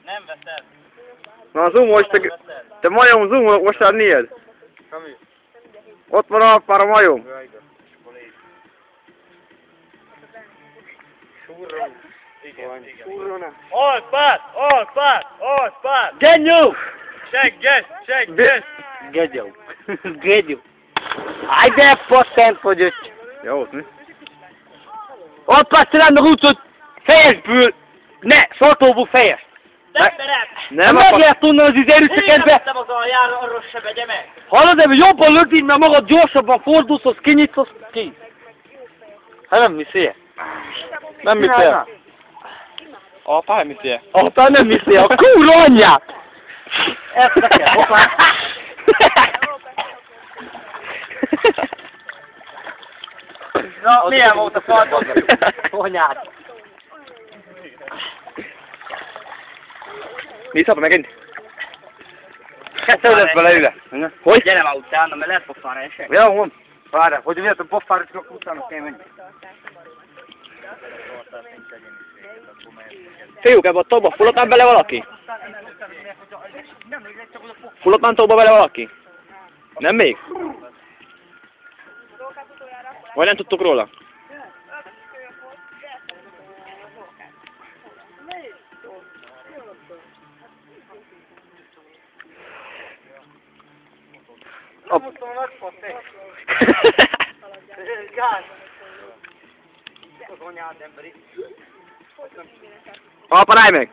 Nem veszed. Na zoom most, te majom zoom most rád nézd. Ott van alpár a majom. Alpát! Genyó! Segges! Genyó. Genyó. Aj, de patent vagy öt. Jó, mi? Alpát szerelme úgy, hogy fejesből, ne, szartóból fejes. Nem! Nem Meg akar... lehet tudni az erőszekedbe. Nem az aljára, arról se vegye meg! Hallod, de jobban lögd, mert magad gyorsabban fordulsz, az kinyitsz, az ki. Hát nem hiszi -e? Nem hiszi -e? Apá, nem hiszi -e? Apá nem hiszi -e, a kurva anyját! Ezt nekem, hoppá! Na, milyen volt a falban? Anyád! Mi szapa megint? Kettő lesz bele ide. Hogy? Gyere már utána, mert lehet pofára esek. Jó, van. Várj, hogy miért a pofára csak utána kell menni. Fiúk, ebbe a tóba fullatnál bele valaki? Fullatnál tóba bele valaki? Nem még? Vagy nem tudtuk róla? Apa, állj meg!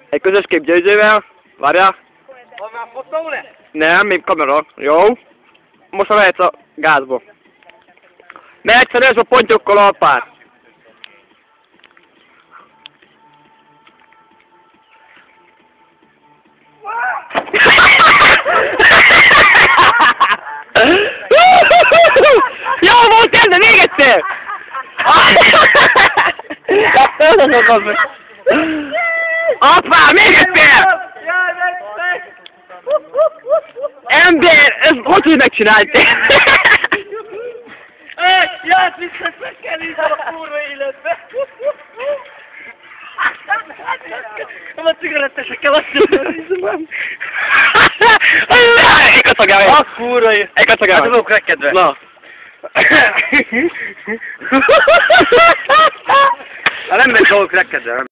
Egy közös kép győzővel. Várjál. Ha már fotó lesz? Nem, még kamera. Jó. Most már mehetsz a gázba. Ne egyszerűen a pontyokkal Alpár. Jó volt, kezdve, még egyszer! Apá, még egyszer! Ember, ez hogy tudod megcsinálni? Ját vissza, meg kell nézni a kurva életbe! Nem a cigarettesekkel azt mondom. Egy kacagál! A kurva élet! Egy kacagál! Hát azok rekedve! Na! Nem megy dolgok rekedve.